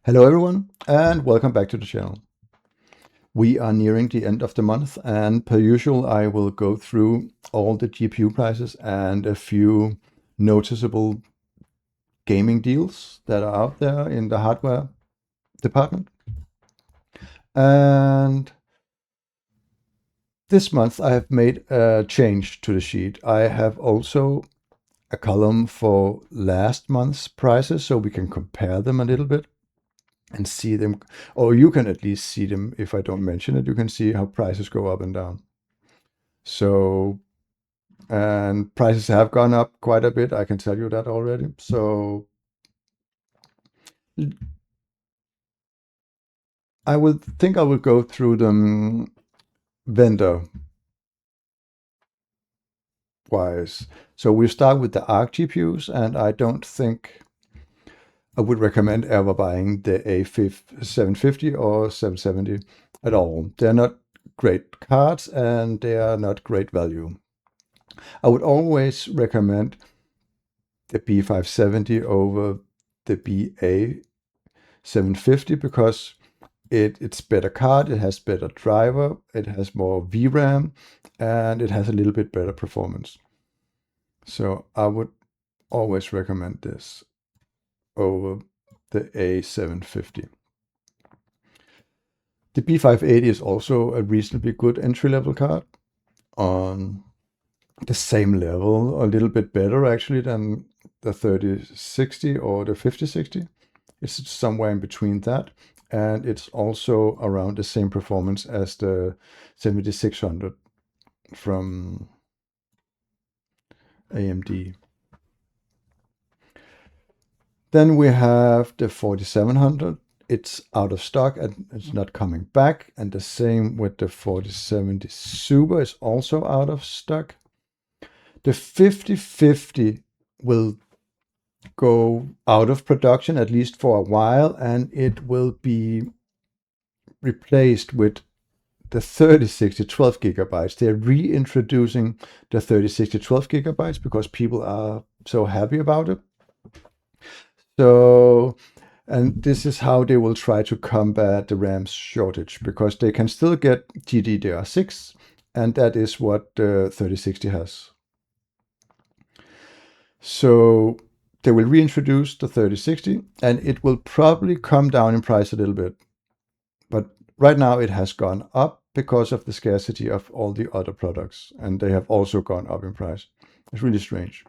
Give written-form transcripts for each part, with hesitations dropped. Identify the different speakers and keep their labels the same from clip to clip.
Speaker 1: Hello everyone and welcome back to the channel. We are nearing the end of the month and per usual I will go through all the GPU prices and a few noticeable gaming deals that are out there in the hardware department. And this month I have made a change to the sheet. I have also a column for last month's prices so we can compare them a little bit and see them, or you can at least see them. If I don't mention it, you can see how prices go up and down. So, and prices have gone up quite a bit, I can tell you that already. So I will go through them vendor wise. So we start with the ARC GPUs, and I don't think I would recommend ever buying the A750 or 770 at all. They're not great cards and they are not great value. I would always recommend the B570 over the BA750 because it's better card, it has better driver, it has more VRAM, and it has a little bit better performance. So I would always recommend this over the A750. The B580 is also a reasonably good entry-level card on the same level, a little bit better actually than the 3060 or the 5060. It's somewhere in between that, and it's also around the same performance as the 7600 from AMD. Then we have the 4700. It's out of stock and it's not coming back, and the same with the 4070 Super is also out of stock. The 5050 will go out of production at least for a while, and it will be replaced with the 3060 12 gigabytes. They're reintroducing the 3060 12 gigabytes because people are so happy about it. So, and this is how they will try to combat the RAM shortage, because they can still get GDDR6, and that is what the 3060 has. So they will reintroduce the 3060, and it will probably come down in price a little bit. But right now it has gone up because of the scarcity of all the other products, and they have also gone up in price. It's really strange.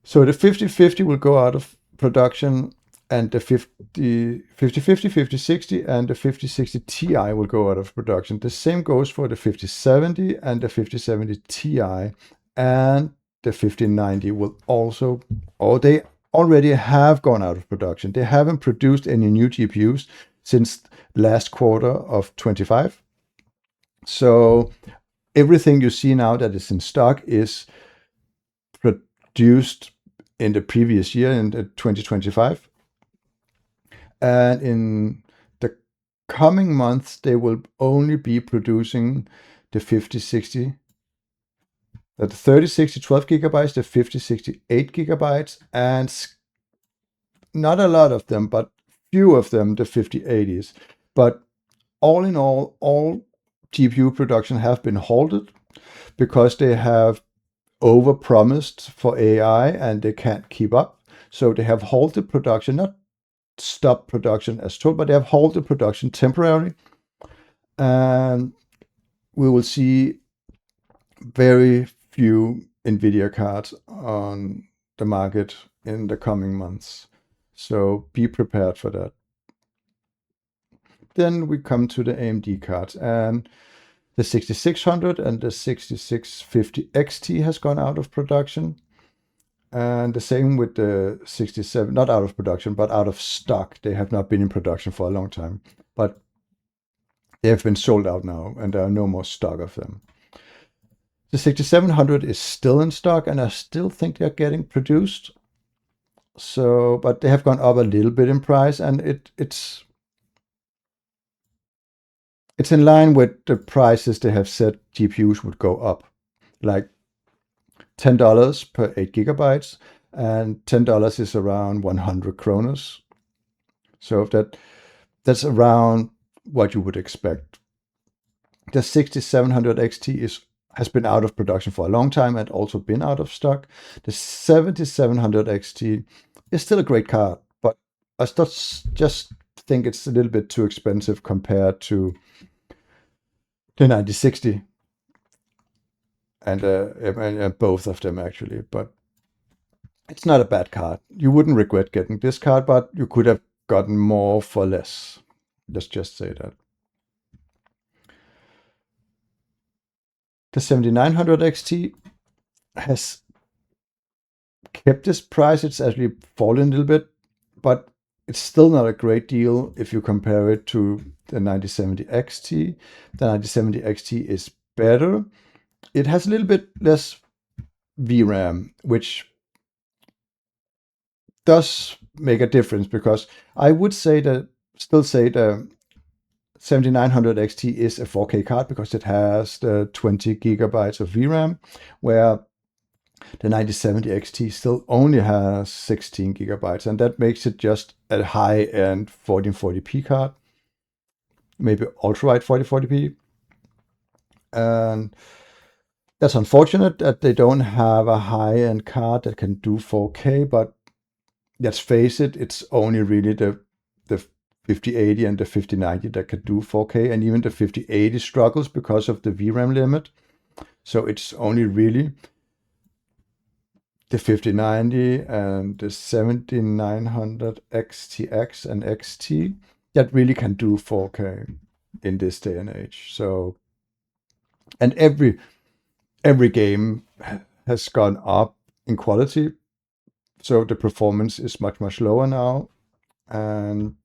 Speaker 1: So the 5050 will go out of production, and the 5050, 5060, and the 5060 Ti will go out of production. The same goes for the 5070 and the 5070 Ti, and the 5090 will also, or they already have gone out of production. They haven't produced any new GPUs since last quarter of 25. So everything you see now that is in stock is produced in the previous year, in the 2025. And in the coming months, they will only be producing the 5060, the 3060 12 gigabytes, the 5060 8 gigabytes, and not a lot of them, but few of them, the 5080s. But all in all GPU production have been halted because they have overpromised for AI and they can't keep up. So they have halted production, not stopped production as told, but they have halted production temporarily. And we will see very few NVIDIA cards on the market in the coming months. So be prepared for that. Then we come to the AMD cards, and the 6600 and the 6650 XT has gone out of production. And the same with the 67, not out of production, but out of stock. They have not been in production for a long time, but they have been sold out now, and there are no more stock of them. The 6700 is still in stock, and I still think they're getting produced. So, but they have gone up a little bit in price, and it's in line with the prices they have said GPUs would go up, like $10 per 8 gigabytes, and $10 is around 100 kroner. So that's around what you would expect. The 6700 XT has been out of production for a long time and also been out of stock. The 7700 XT is still a great card, but I just think it's a little bit too expensive compared to the 9060 and both of them actually. But it's not a bad card. You wouldn't regret getting this card, but you could have gotten more for less. Let's just say that. The 7900 XT has kept this price. It's actually fallen a little bit, but it's still not a great deal if you compare it to the 9070 XT. The 9070 XT is better. It has a little bit less VRAM, which does make a difference because I would still say the 7900 XT is a 4K card because it has the 20 gigabytes of VRAM, where the 9070 XT still only has 16 gigabytes, and that makes it just a high-end 1440p card, maybe ultra-wide 1440p. And that's unfortunate that they don't have a high-end card that can do 4K, but let's face it, it's only really the 5080 and the 5090 that can do 4K, and even the 5080 struggles because of the VRAM limit. So it's only really the 5090 and the 7900 XTX and XT that really can do 4K in this day and age. So, and every game has gone up in quality, so the performance is much lower now, and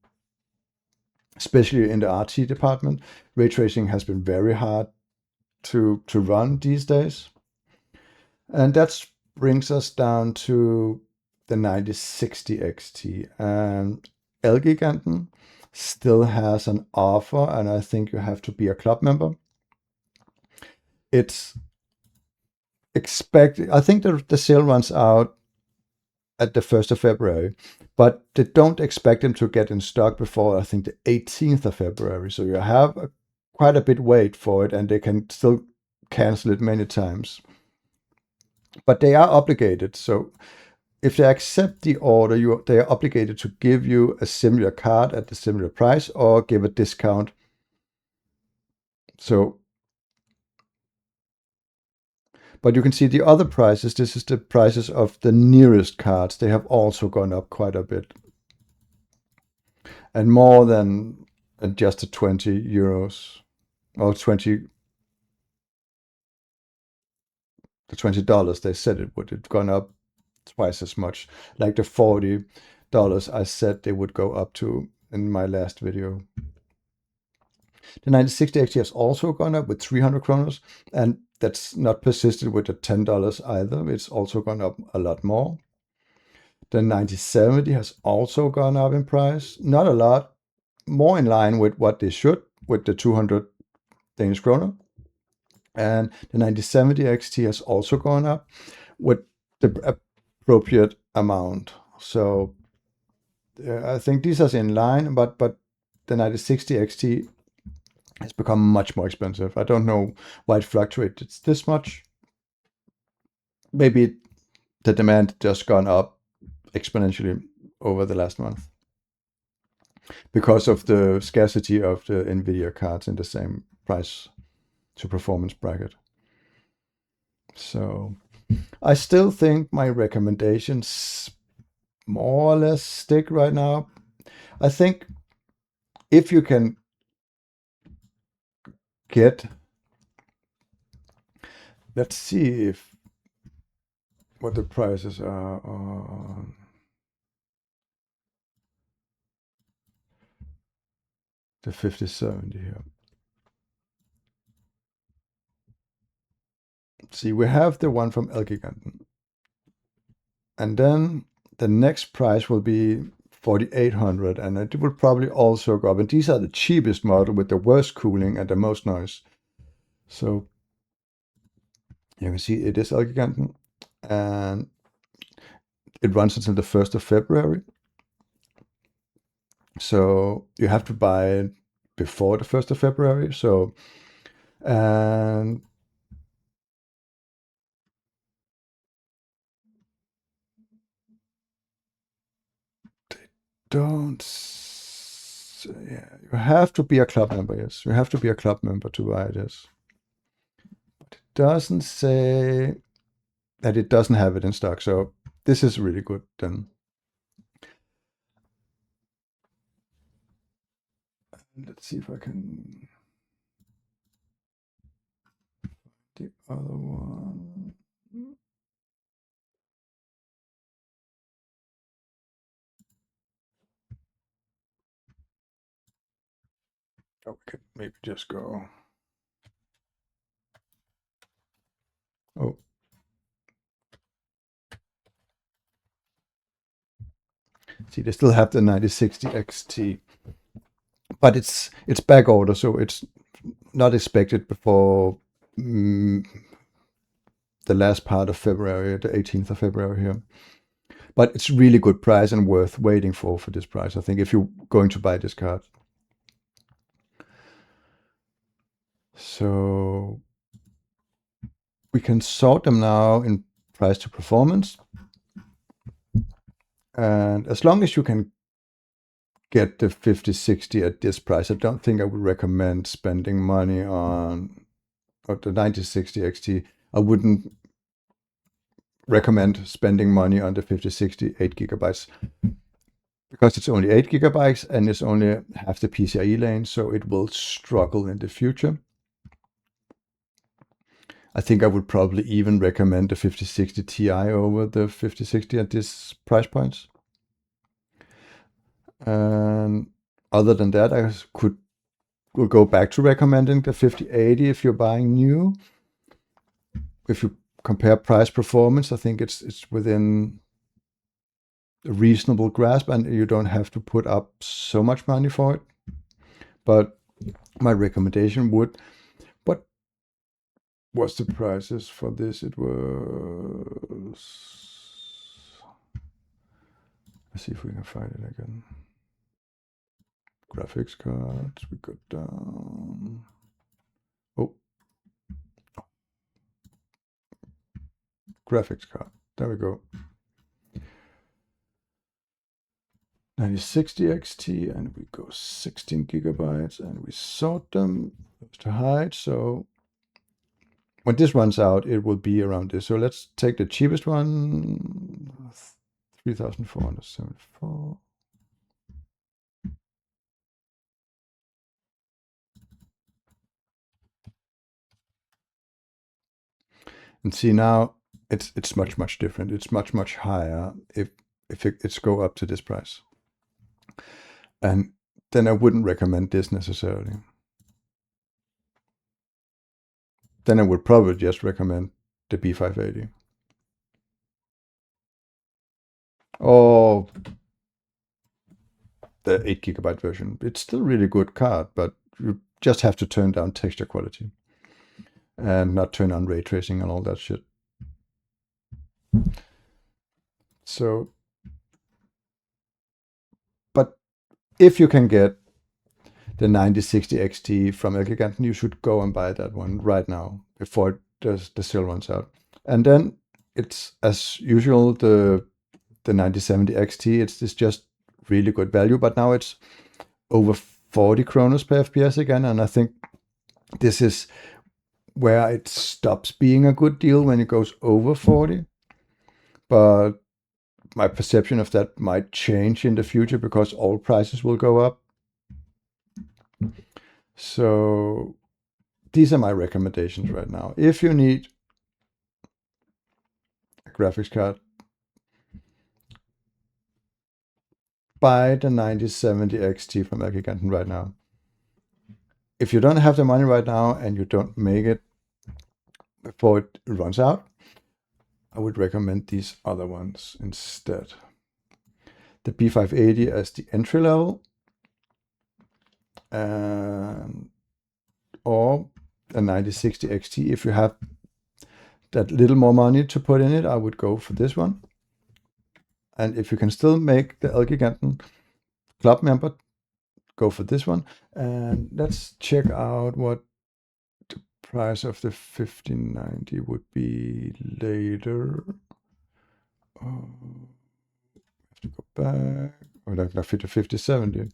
Speaker 1: especially in the RT department, ray tracing has been very hard to run these days. And that brings us down to the 9060 XT. And Elgiganten still has an offer, and I think you have to be a club member. It's I think the sale runs out at the 1st of February, but they don't expect them to get in stock before, I think, the 18th of February. So you have quite a bit wait for it, and they can still cancel it many times. But they are obligated. So if they accept the order, they are obligated to give you a similar card at the similar price or give a discount. So, but you can see the other prices. This is the prices of the nearest cards. They have also gone up quite a bit, and more than just the 20 euros or the $20 they said it would. It's gone up twice as much, like the $40 I said they would go up to in my last video. The 9060 XT has also gone up with 300 kronos, and that's not persisted with the $10 either. It's also gone up a lot more. The 9070 has also gone up in price, not a lot, more in line with what they should, with the 200 Danish kroner. And the 9070 XT has also gone up with the appropriate amount. So I think these are in line, but the 9060 XT has become much more expensive. I don't know why it fluctuates this much. Maybe the demand just gone up exponentially over the last month because of the scarcity of the NVIDIA cards in the same price to performance bracket. So I still think my recommendations more or less stick right now. I think if you can get, let's see if what the prices are on the 5070 here. See, we have the one from Elgiganten. And then the next price will be 4800, and it will probably also go up. And these are the cheapest model with the worst cooling and the most noise. So you can see it is Elgiganten, and it runs until the 1st of February. So you have to buy it before the 1st of February. So, and don't, yeah, you have to be a club member. Yes, you have to be a club member to buy this. But it doesn't say that it doesn't have it in stock. So this is really good then. Let's see if I can the other one. Oh, we could maybe just go. Oh, see, they still have the 9060 XT, but it's back order, so it's not expected before the last part of February, the 18th of February here. But it's really good price and worth waiting for this price, I think, if you're going to buy this card. So we can sort them now in price to performance. And as long as you can get the 5060 at this price, I don't think I would recommend spending money on the 9060 XT. I wouldn't recommend spending money on the 5060 8 gigabytes because it's only 8 gigabytes and it's only half the PCIe lane, so it will struggle in the future. I think I would probably even recommend the 5060 Ti over the 5060 at this price points. And other than that, I will go back to recommending the 5080 if you're buying new. If you compare price performance, I think it's within a reasonable grasp, and you don't have to put up so much money for it. But my recommendation would. What was the prices for this? It was. Let's see if we can find it again. Graphics cards. We got down. Oh, graphics card. There we go. 9060 XT, and we go 16 gigabytes, and we sort them to height. So when this runs out, it will be around this. So let's take the cheapest one, 3,474. And see now, it's much different. It's much higher if it's go up to this price. And then I wouldn't recommend this necessarily. Then I would probably just recommend the B580. Or the 8 gigabyte version. It's still really good card, but you just have to turn down texture quality and not turn on ray tracing and all that shit. So, but if you can get the 9060 XT from Elgiganten, you should go and buy that one right now before the sale runs out. And then it's, as usual, the 9070 XT, it's just really good value, but now it's over 40 kronos per FPS again, and I think this is where it stops being a good deal when it goes over 40. But my perception of that might change in the future because all prices will go up. So these are my recommendations right now. If you need a graphics card, buy the 9070 XT from Elgiganten right now. If you don't have the money right now and you don't make it before it runs out, I would recommend these other ones instead. The B580 as the entry level, and or a 9060 XT. If you have that little more money to put in it, I would go for this one. And if you can still make the Elgiganten, club member, go for this one. And let's check out what the price of the 1590 would be later. Have to go back. Or like 5070.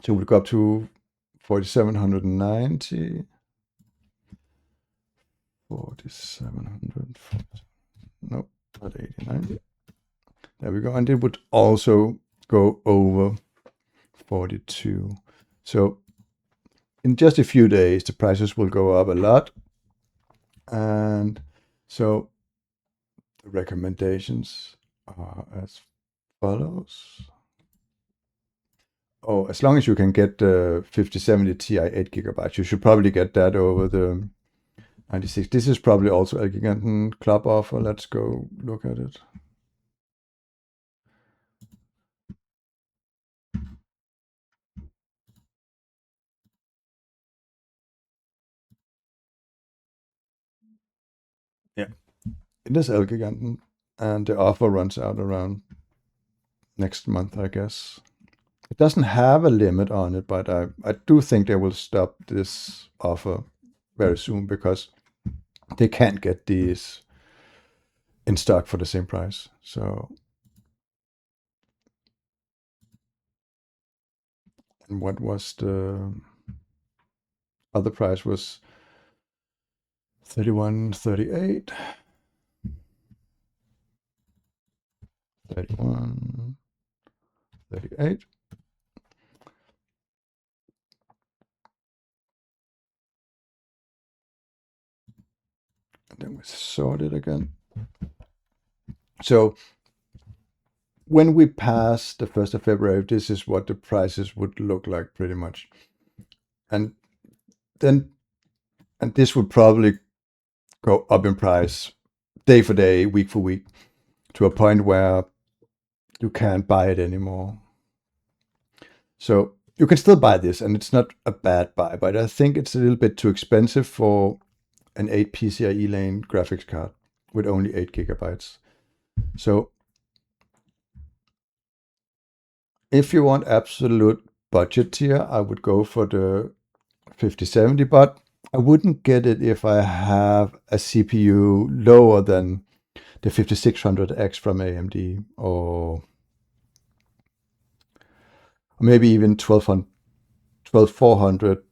Speaker 1: So we'll go up to 4790. 4700. Nope, not 89. There we go. And it would also go over 42. So in just a few days, the prices will go up a lot. And so the recommendations are as follows. Oh, as long as you can get the 5070 Ti 8 gigabytes, you should probably get that over the 96. This is probably also a Elgiganten club offer. Let's go look at it. Yeah, it is Elgiganten, and the offer runs out around next month, I guess. It doesn't have a limit on it, but I do think they will stop this offer very soon because they can't get these in stock for the same price. So, and what was the other price was 3138, 3138. And then we sort it again. So when we pass the 1st of February, this is what the prices would look like pretty much. And then, and this would probably go up in price day for day, week for week, to a point where you can't buy it anymore. So you can still buy this, and it's not a bad buy, but I think it's a little bit too expensive for an 8 PCIe lane graphics card with only 8 gigabytes. So if you want absolute budget tier, I would go for the 5070, but I wouldn't get it if I have a CPU lower than the 5600X from AMD, or maybe even 12400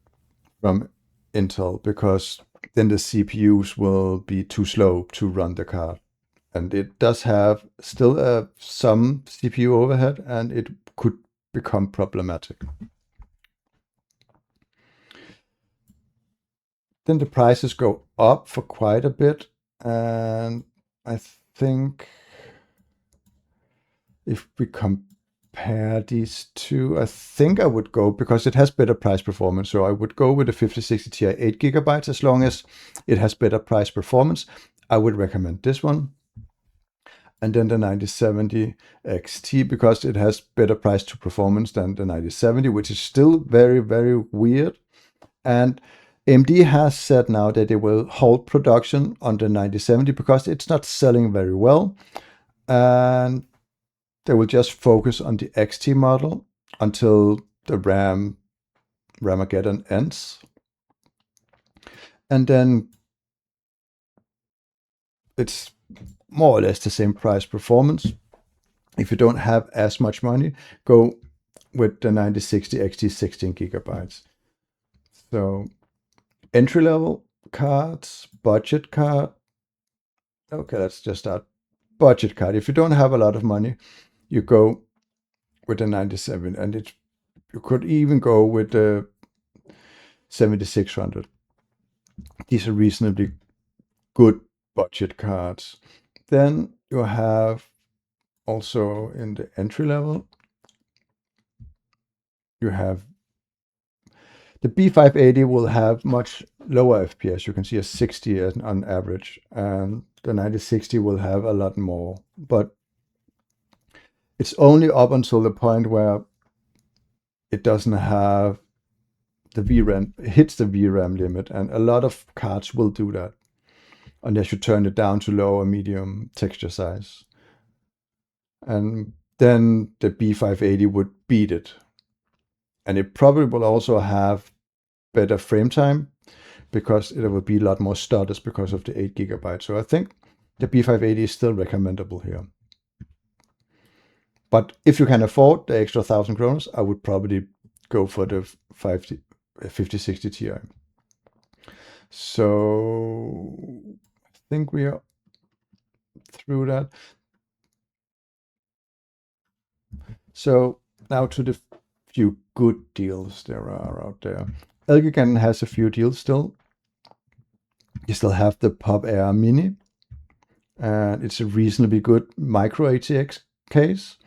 Speaker 1: from Intel, because then the CPUs will be too slow to run the card. And it does have still some CPU overhead, and it could become problematic. Then the prices go up for quite a bit, and I think if we compare these two, I think I would go, because it has better price performance, so I would go with the 5060 Ti 8 gigabytes as long as it has better price performance. I would recommend this one. And then the 9070 XT, because it has better price to performance than the 9070, which is still very, very weird. And AMD has said now that they will hold production on the 9070 because it's not selling very well. And they will just focus on the XT model until the Ramageddon ends. And then it's more or less the same price performance. If you don't have as much money, go with the 9060 XT 16 gigabytes. So entry level cards, budget card. Okay, let's just start budget card. If you don't have a lot of money, you go with the 97, and you could even go with the 7600. These are reasonably good budget cards. Then you have also in the entry level, you have the B580 will have much lower FPS. You can see a 60 on average, and the 9060 will have a lot more. But it's only up until the point where it doesn't have the VRAM, it hits the VRAM limit, and a lot of cards will do that unless you turn it down to low or medium texture size. And then the B580 would beat it. And it probably will also have better frame time because it will be a lot more stutters because of the 8 GB. So I think the B580 is still recommendable here. But if you can afford the extra 1,000 kroners, I would probably go for the 5060 Ti. So I think we are through that. So now to the few good deals there are out there. Elgiganten has a few deals still. You still have the Pop Air Mini, and it's a reasonably good micro ATX case.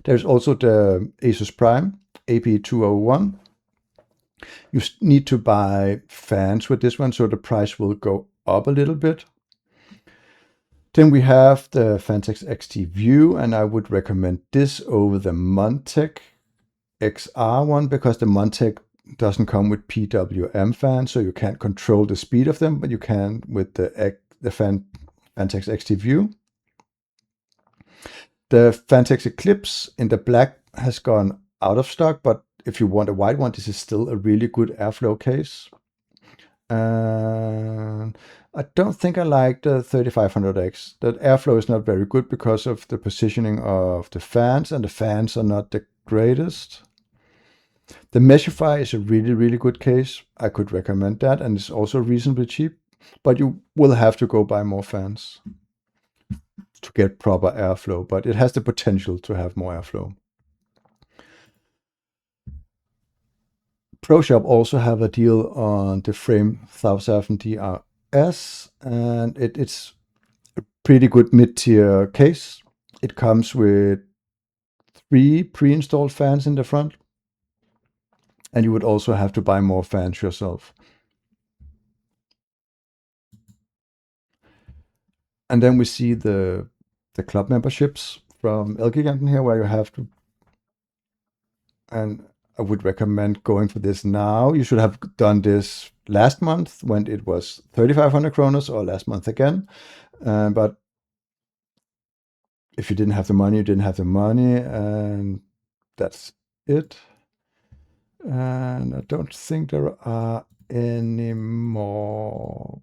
Speaker 1: There's also the Asus Prime AP201. You need to buy fans with this one, so the price will go up a little bit. Then we have the Fantex XT View, and I would recommend this over the Montech XR one because the Montech doesn't come with PWM fans, so you can't control the speed of them, but you can with the Fantex XT View. The Fantex Eclipse in the black has gone out of stock, but if you want a white one, this is still a really good airflow case. I don't think I like the 3500X. That airflow is not very good because of the positioning of the fans, and the fans are not the greatest. The Meshify is a really, really good case. I could recommend that, and it's also reasonably cheap, but you will have to go buy more fans to get proper airflow, but it has the potential to have more airflow. ProShop also have a deal on the Frame 1000 DRS, and it's a pretty good mid-tier case. It comes with 3 pre-installed fans in the front, and you would also have to buy more fans yourself. And then we see the club memberships from Elgiganten here, where you have to, and I would recommend going for this now. You should have done this last month when it was 3,500 kroner, or last month again. But if you didn't have the money, you didn't have the money, and that's it. And I don't think there are any more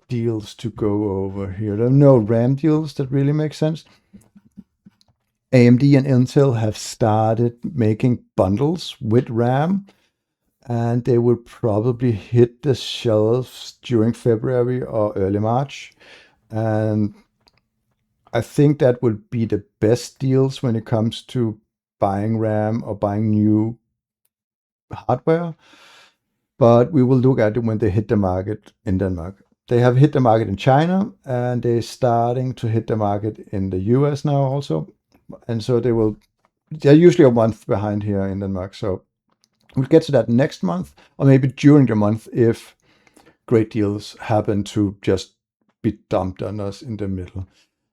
Speaker 1: deals to go over here. There are no RAM deals that really make sense. AMD and Intel have started making bundles with RAM, and they will probably hit the shelves during February or early March. And I think that would be the best deals when it comes to buying RAM or buying new hardware. But we will look at it when they hit the market in Denmark. They have hit the market in China, and they're starting to hit the market in the US now also. And so they're usually a month behind here in Denmark. So we'll get to that next month, or maybe during the month if great deals happen to just be dumped on us in the middle.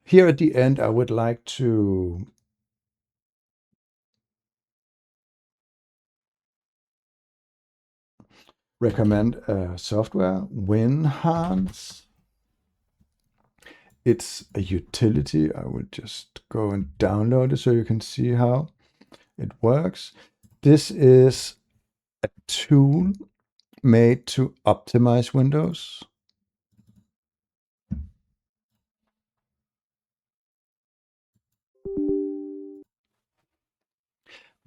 Speaker 1: Here at the end, I would like to recommend software, WinHans. It's a utility. I will just go and download it so you can see how it works. This is a tool made to optimize Windows.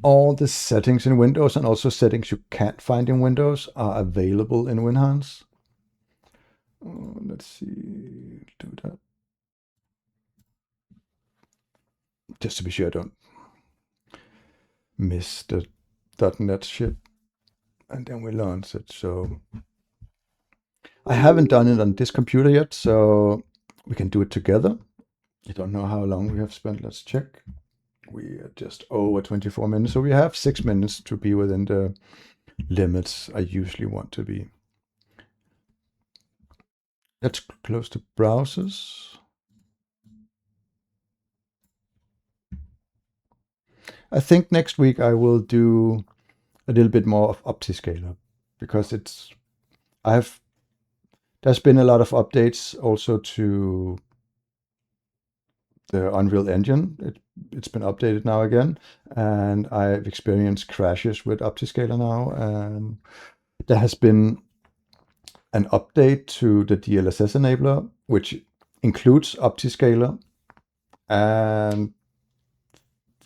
Speaker 1: All the settings in Windows and also settings you can't find in Windows are available in WinHans. Let's see, do that. Just to be sure I don't miss the .NET shit. And then we launch it. So I haven't done it on this computer yet, so we can do it together. I don't know how long we have spent. Let's check. We are just over 24 minutes, so we have 6 minutes to be within the limits I usually want to be. Let's close the browsers. I think next week I will do a little bit more of OptiScaler because there's been a lot of updates also to the Unreal Engine. It's been updated now again, and I've experienced crashes with OptiScaler now, and there has been an update to the DLSS enabler, which includes OptiScaler and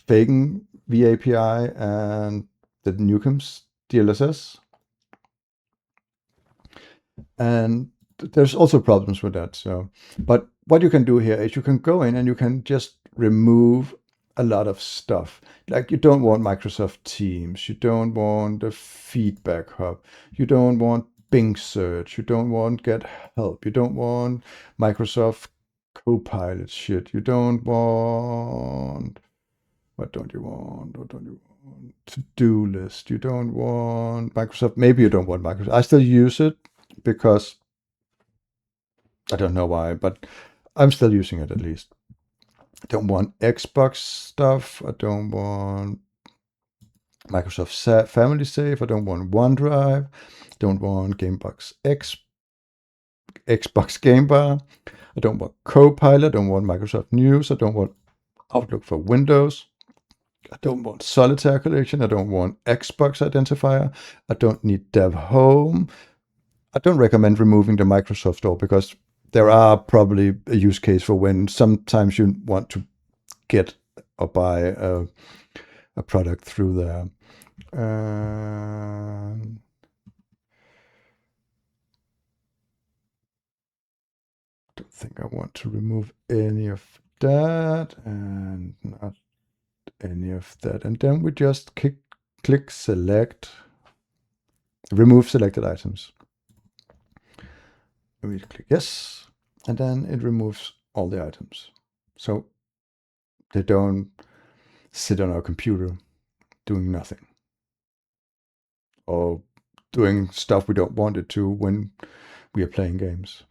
Speaker 1: Faken vAPI and the Newcomb's DLSS. And there's also problems with that. So, but what you can do here is you can go in and you can just remove a lot of stuff. Like you don't want Microsoft Teams, you don't want the feedback hub, you don't want Bing search, you don't want get help, you don't want Microsoft Copilot shit, you don't want, what don't you want? What don't you want? To-do list. You don't want Microsoft. Maybe you don't want Microsoft. I still use it because I don't know why, but I'm still using it at least. I don't want Xbox stuff. I don't want Microsoft Family Save. I don't want OneDrive. I don't want Xbox Game Bar. I don't want Copilot. I don't want Microsoft News. I don't want Outlook for Windows. I don't want Solitaire Collection. I don't want Xbox Identifier. I don't need Dev Home. I don't recommend removing the Microsoft Store because there are probably a use case for when sometimes you want to get or buy a product through there. I don't think I want to remove any of that and not any of that. And then we just click select, remove selected items. We click yes, and then it removes all the items. So they don't sit on our computer doing nothing or doing stuff we don't want it to when we are playing games.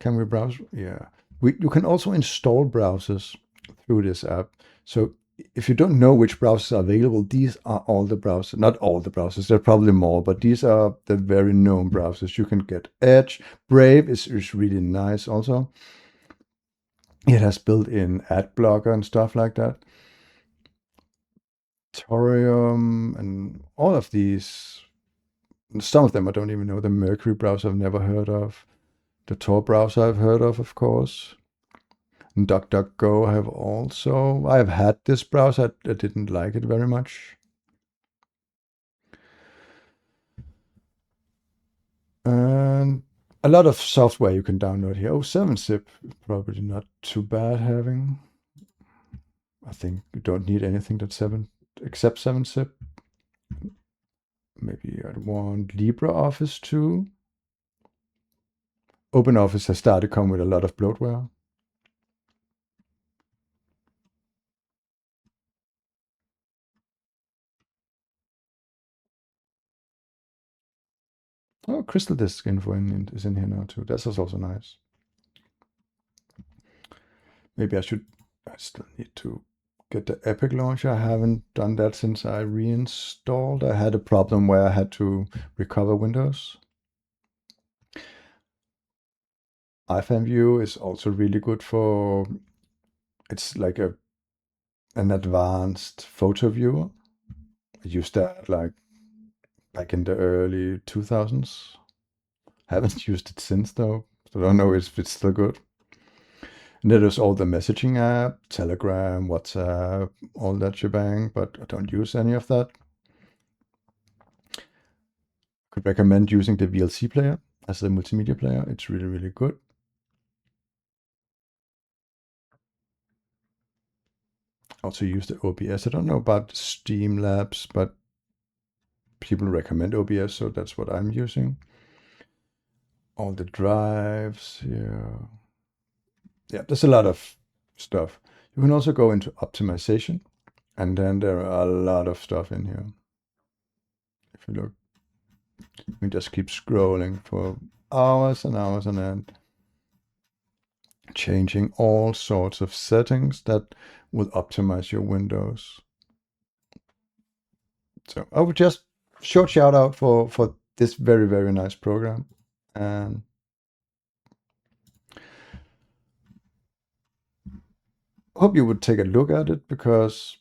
Speaker 1: Can we browse? Yeah. You can also install browsers through this app. So if you don't know which browsers are available, these are all the browsers. Not all the browsers, there are probably more, but these are the very known browsers. You can get Edge. Brave is really nice also. It has built-in ad blocker and stuff like that. Torium and all of these. Some of them I don't even know. The Mercury browser I've never heard of. The Tor browser I've heard of course. And DuckDuckGo I have also. I've had this browser. I didn't like it very much. And a lot of software you can download here. Oh, 7-zip, probably not too bad having. I think you don't need anything that except 7-zip. Maybe I want LibreOffice too. OpenOffice has started to come with a lot of bloatware. Oh, Crystal Disk info is in here now too. That's also nice. Maybe I still need to get the Epic launcher. I haven't done that since I reinstalled. I had a problem where I had to recover Windows. iFanView is also really good for, it's like an advanced photo viewer. I used that like back in the early 2000s. Haven't used it since though, so I don't know if it's still good. And then there's all the messaging app, Telegram, WhatsApp, all that shebang, but I don't use any of that. Could recommend using the VLC player as a multimedia player. It's really, really good. Also use the OBS. I don't know about Streamlabs, but people recommend OBS, so that's what I'm using. All the drives here. Yeah, there's a lot of stuff. You can also go into optimization, and then there are a lot of stuff in here. If you look, you can just keep scrolling for hours and hours on end, changing all sorts of settings that will optimize your windows. So I would just short shout out for this very, very nice program. And hope you would take a look at it, because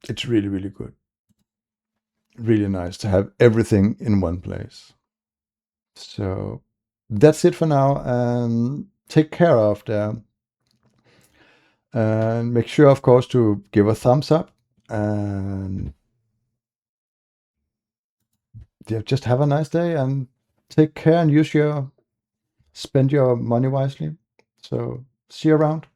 Speaker 1: it's really, really good. Really nice to have everything in one place. So that's it for now, and take care out there. And make sure, of course, to give a thumbs up, and yeah, just have a nice day and take care, and spend your money wisely. So see you around.